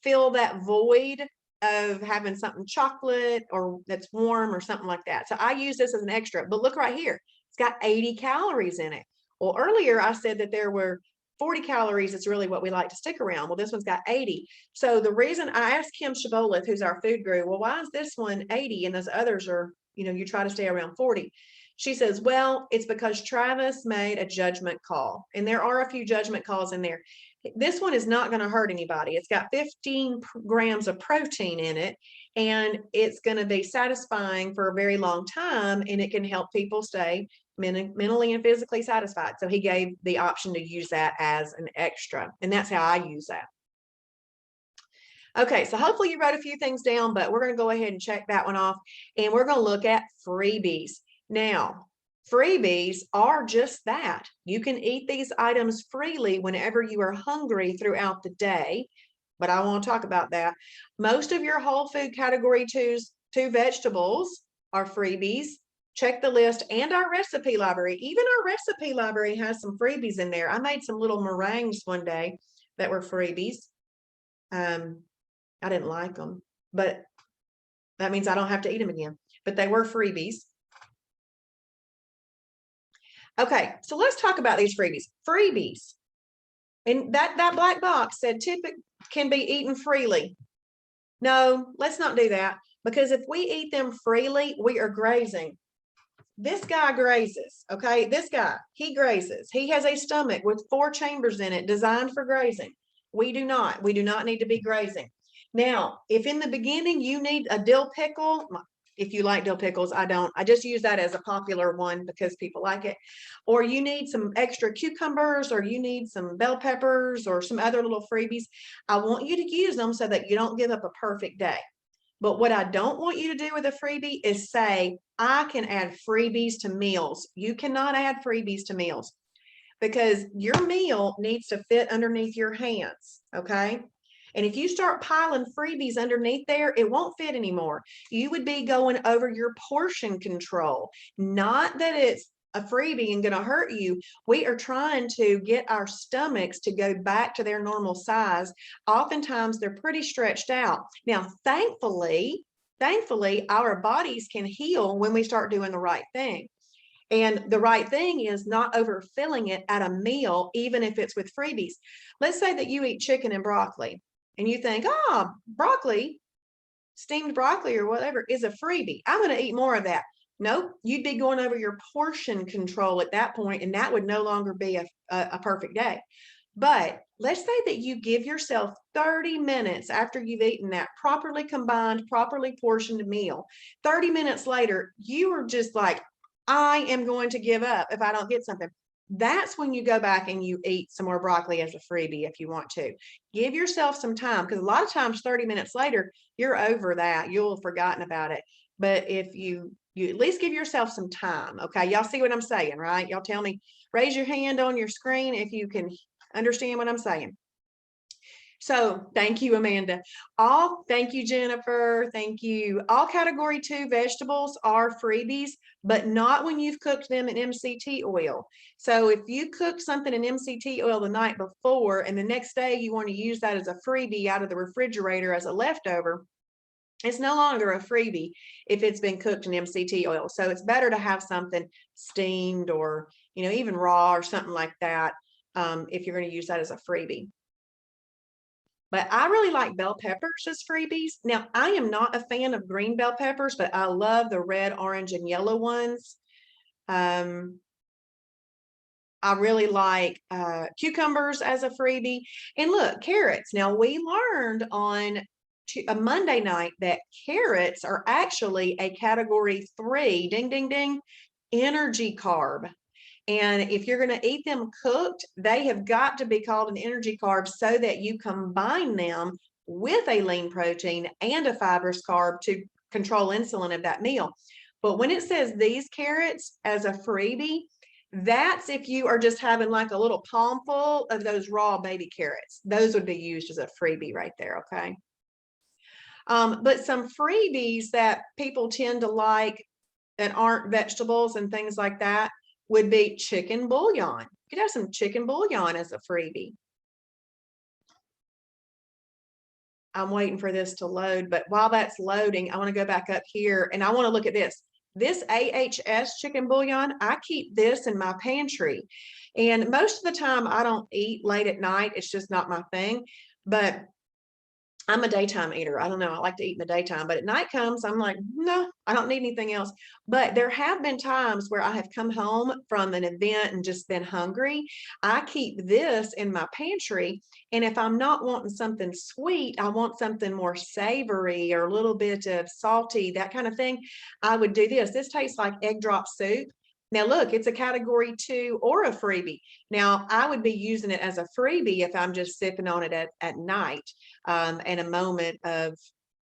[SPEAKER 1] fill that void of having something chocolate or that's warm or something like that. So I use this as an extra, but look right here. It's got 80 calories in it. Well, earlier I said that there were 40 calories. It's really what we like to stick around. Well, this one's got 80. So the reason I asked Kim Shibboleth, who's our food guru, well, why is this one 80 and those others are, you try to stay around 40? She says, well, it's because Travis made a judgment call, and there are a few judgment calls in there. This one is not going to hurt anybody. It's got 15 grams of protein in it, and it's going to be satisfying for a very long time, and it can help people stay mentally and physically satisfied. So he gave the option to use that as an extra, and that's how I use that. Okay, so hopefully you wrote a few things down, but we're going to go ahead and check that one off, and we're going to look at freebies. Now, freebies are just that. You can eat these items freely whenever you are hungry throughout the day, but I want to talk about that. Most of your whole food category two vegetables are freebies. Check the list and our recipe library. Even our recipe library has some freebies in there. I made some little meringues one day that were freebies. I didn't like them, but that means I don't have to eat them again. But they were freebies. Okay, so let's talk about these freebies. Freebies. And that black box said can be eaten freely. No, let's not do that, because if we eat them freely, we are grazing. This guy grazes, okay? This guy, he grazes. He has a stomach with 4 chambers in it designed for grazing. We do not. We do not need to be grazing. Now, if in the beginning you need a dill pickle, if you like dill pickles, I don't. I just use that as a popular one because people like it. Or you need some extra cucumbers, or you need some bell peppers or some other little freebies. I want you to use them so that you don't give up a perfect day. But what I don't want you to do with a freebie is say, I can add freebies to meals. You cannot add freebies to meals, because your meal needs to fit underneath your hands, okay? And if you start piling freebies underneath there, it won't fit anymore. You would be going over your portion control. Not that it's a freebie and going to hurt you. We are trying to get our stomachs to go back to their normal size. Oftentimes they're pretty stretched out. Now, thankfully, our bodies can heal when we start doing the right thing. And the right thing is not overfilling it at a meal, even if it's with freebies. Let's say that you eat chicken and broccoli and you think, oh, broccoli, steamed broccoli or whatever is a freebie. I'm going to eat more of that. Nope, you'd be going over your portion control at that point, and that would no longer be a perfect day. But let's say that you give yourself 30 minutes after you've eaten that properly combined, properly portioned meal. 30 minutes later, you are just like, I am going to give up if I don't get something. That's when you go back and you eat some more broccoli as a freebie if you want to. Give yourself some time, because a lot of times 30 minutes later, you're over that. You'll have forgotten about it. But if you at least give yourself some time, okay? Y'all see what I'm saying, right? Y'all tell me, raise your hand on your screen if you can understand what I'm saying. So thank you, Amanda. Thank you, Jennifer. Thank you. All category 2 vegetables are freebies, but not when you've cooked them in MCT oil. So if you cook something in MCT oil the night before and the next day you want to use that as a freebie out of the refrigerator as a leftover, it's no longer a freebie if it's been cooked in MCT oil. So it's better to have something steamed or, even raw or something like that if you're going to use that as a freebie. But I really like bell peppers as freebies. Now, I am not a fan of green bell peppers, but I love the red, orange, and yellow ones. I really like cucumbers as a freebie. And look, carrots. Now, we learned on a Monday night that carrots are actually a category 3, ding, ding, ding, energy carb. And if you're going to eat them cooked, they have got to be called an energy carb so that you combine them with a lean protein and a fibrous carb to control insulin of that meal. But when it says these carrots as a freebie, That's if you are just having like a little palmful of those raw baby carrots. Those would be used as a freebie right there, okay? But some freebies that people tend to like that aren't vegetables and things like that would be chicken bouillon. You could have some chicken bouillon as a freebie. I'm waiting for this to load, but while that's loading, I want to go back up here and I want to look at this. This AHS chicken bouillon, I keep this in my pantry. And most of the time I don't eat late at night. It's just not my thing. But I'm a daytime eater. I don't know. I like to eat in the daytime, but at night comes, I'm like, no, I don't need anything else. But there have been times where I have come home from an event and just been hungry. I keep this in my pantry. And if I'm not wanting something sweet, I want something more savory or a little bit of salty, that kind of thing. I would do this. This tastes like egg drop soup. Now look, it's a category 2 or a freebie. Now I would be using it as a freebie if I'm just sipping on it at night, and a moment of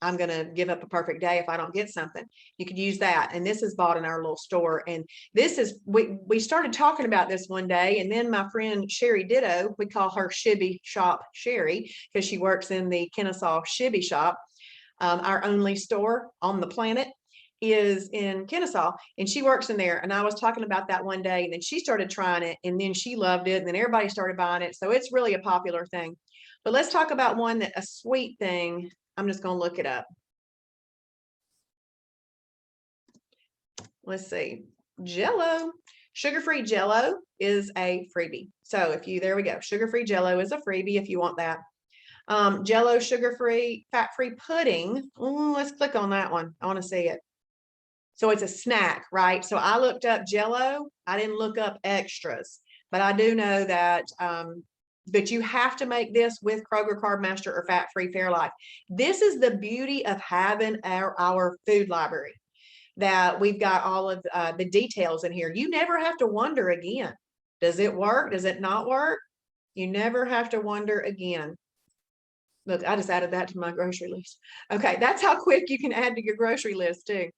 [SPEAKER 1] I'm going to give up a perfect day if I don't get something. You could use that. And this is bought in our little store. And this is, we started talking about this one day. And then my friend Sherry Ditto, we call her Shibby Shop Sherry because she works in the Kennesaw Shibby Shop. Our only store on the planet is in Kennesaw, and she works in there. And I was talking about that one day, and then she started trying it, and then she loved it, and then everybody started buying it. So it's really a popular thing. But let's talk about one that a sweet thing. I'm just going to look it up. Let's see. Jello. Sugar-free Jello is a freebie. So if you, there we go. Sugar-free Jello is a freebie if you want that. Jello sugar-free, fat-free pudding. Let's click on that one. I want to see it. So it's a snack, right? So I looked up Jello. I didn't look up extras, but I do know that, but you have to make this with Kroger Carb Master or Fat-Free Fairlife. This is the beauty of having our food library, that we've got all of the details in here. You never have to wonder again. Does it work? Does it not work? You never have to wonder again. Look, I just added that to my grocery list. Okay, that's how quick you can add to your grocery list too.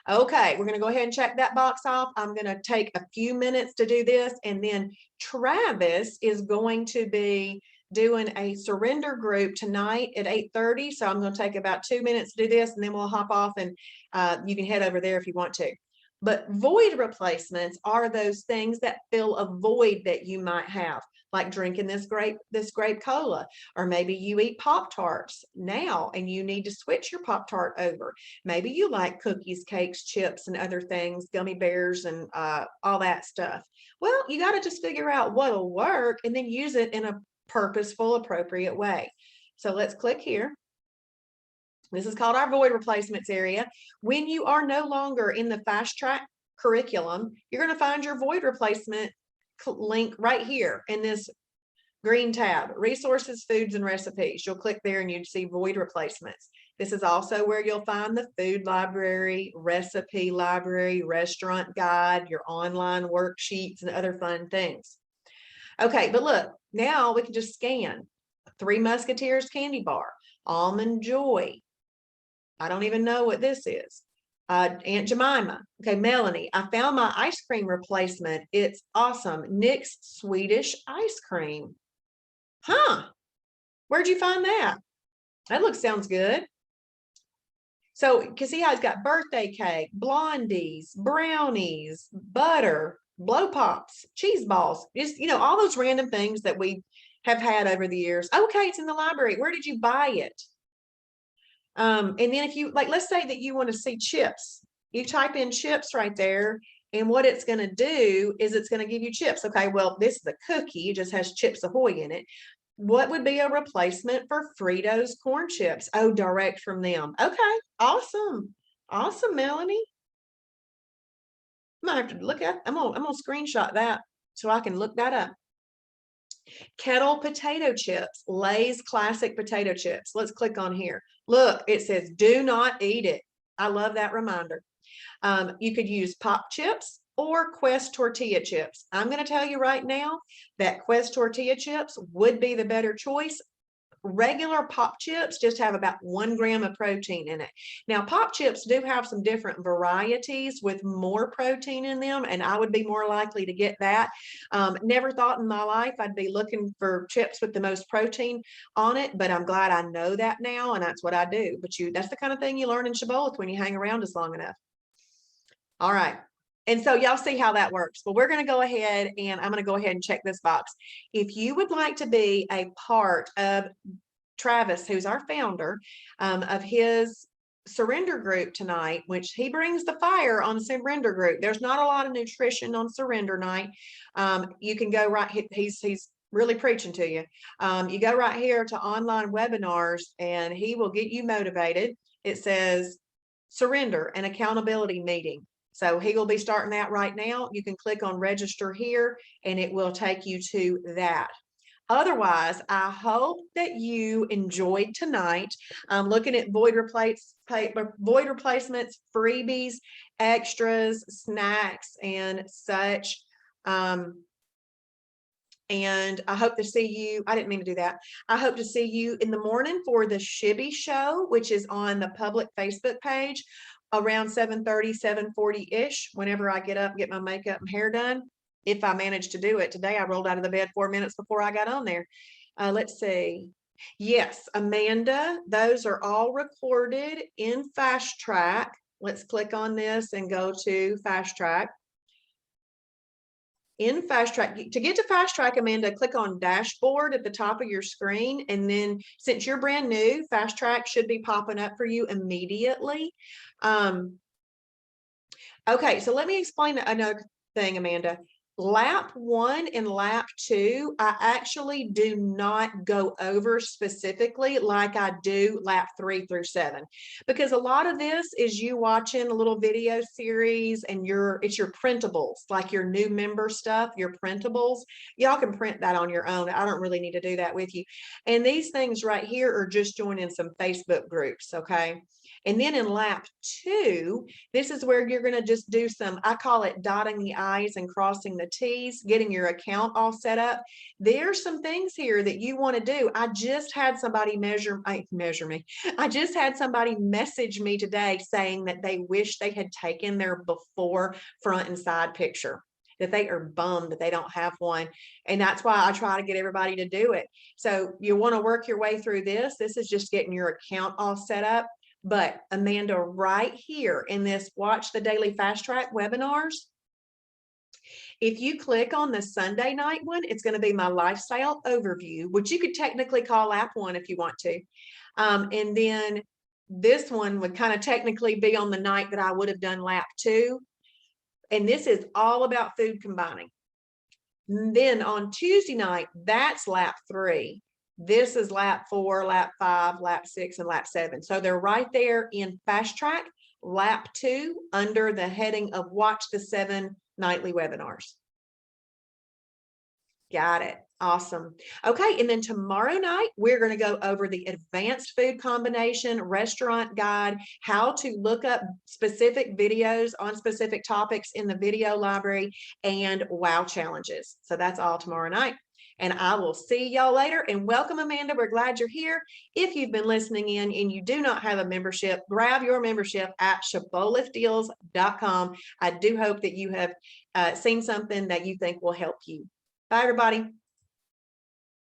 [SPEAKER 1] Okay, we're going to go ahead and check that box off. I'm going to take a few minutes to do this, and then Travis is going to be doing a surrender group tonight at 8:30. So I'm going to take about 2 minutes to do this, and then we'll hop off, and you can head over there if you want to. But void replacements are those things that fill a void that you might have, like drinking this grape cola, or maybe you eat Pop-Tarts now and you need to switch your Pop-Tart over. Maybe you like cookies, cakes, chips, and other things, gummy bears, and all that stuff. Well, you got to just figure out what'll work and then use it in a purposeful, appropriate way. So let's click here. This is called our void replacements area. When you are no longer in the fast track curriculum, you're going to find your void replacement link right here in this green tab, resources, foods, and recipes. You'll click there and you'd see void replacements. This is also where you'll find the food library, recipe library, restaurant guide, your online worksheets, and other fun things. Okay, but look, now we can just scan. Three Musketeers candy bar, Almond Joy. I don't even know what this is. Aunt Jemima. Okay, Melanie, I found my ice cream replacement. It's awesome. Nick's Swedish ice cream. Huh? Where'd you find that? That sounds good. So you can see how it's got birthday cake, blondies, brownies, butter, blow pops, cheese balls, just, all those random things that we have had over the years. Okay, it's in the library. Where did you buy it? And then if you, let's say that you want to see chips, you type in chips right there, and what it's going to do is it's going to give you chips. Okay, well, this is a cookie. It just has Chips Ahoy in it. What would be a replacement for Fritos corn chips? Oh, direct from them. Okay, awesome. Awesome, Melanie. I'm going to have to look at, I'm going to screenshot that so I can look that up. Kettle potato chips, Lay's classic potato chips. Let's click on here. Look, it says do not eat it. I love that reminder. You could use Pop chips or Quest tortilla chips. I'm going to tell you right now that Quest tortilla chips would be the better choice Regular pop chips just have about 1 gram of protein in it. Now, pop chips do have some different varieties with more protein in them, and I would be more likely to get that. Never thought in my life I'd be looking for chips with the most protein on it, but I'm glad I know that now, and that's what I do. But that's the kind of thing you learn in Shibboleth when you hang around us long enough. All right. And so y'all see how that works. Well, we're going to go ahead and I'm going to go ahead and check this box. If you would like to be a part of Travis, who's our founder, of his surrender group tonight, which he brings the fire on surrender group. There's not a lot of nutrition on surrender night. You can go right. He's really preaching to you. You go right here to online webinars and he will get you motivated. It says surrender and accountability meeting. So he will be starting that right now. You can click on register here and it will take you to that. Otherwise, I hope that you enjoyed tonight. I'm looking at void replacements, freebies, extras, snacks, and such. And I hope to see you. I didn't mean to do that. I hope to see you in the morning for the Shibby show, which is on the public Facebook page around 7:30, 7:40-ish, whenever I get up, get my makeup and hair done. If I manage to do it. Today, I rolled out of the bed 4 minutes before I got on there. Let's see. Yes, Amanda, those are all recorded in Fast Track. Let's click on this and go to Fast Track. In Fast Track, to get to Fast Track, Amanda, click on Dashboard at the top of your screen. And then since you're brand new, Fast Track should be popping up for you immediately. Okay, so let me explain another thing, Amanda. Lap 1 and lap 2, I actually do not go over specifically like I do lap 3 through 7, because a lot of this is you watching a little video series and it's your printables, like your new member stuff, your printables. Y'all can print that on your own. I don't really need to do that with you. And these things right here are just joining some Facebook groups, okay? And then in lap 2, this is where you're going to just do some, I call it dotting the I's and crossing the T's, getting your account all set up. There's some things here that you want to do. I just had somebody measure me. I just had somebody message me today saying that they wish they had taken their before front and side picture, that they are bummed that they don't have one. And that's why I try to get everybody to do it. So you want to work your way through this. This is just getting your account all set up. But Amanda, right here in this Watch the Daily Fast Track webinars, if you click on the Sunday night one, it's going to be my lifestyle overview, which you could technically call lap 1 if you want to. And then this one would kind of technically be on the night that I would have done lap 2. And this is all about food combining. And then on Tuesday night, that's lap 3. This is lap 4, lap 5, lap 6, and lap 7. So they're right there in Fast Track, lap 2, under the heading of Watch the 7 nightly webinars. Got it. Awesome. Okay, and then tomorrow night, we're going to go over the advanced food combination restaurant guide, how to look up specific videos on specific topics in the video library, and wow challenges. So that's all tomorrow night. And I will see y'all later. And welcome, Amanda. We're glad you're here. If you've been listening in and you do not have a membership, grab your membership at shibbolethdeals.com. I do hope that you have seen something that you think will help you. Bye, everybody.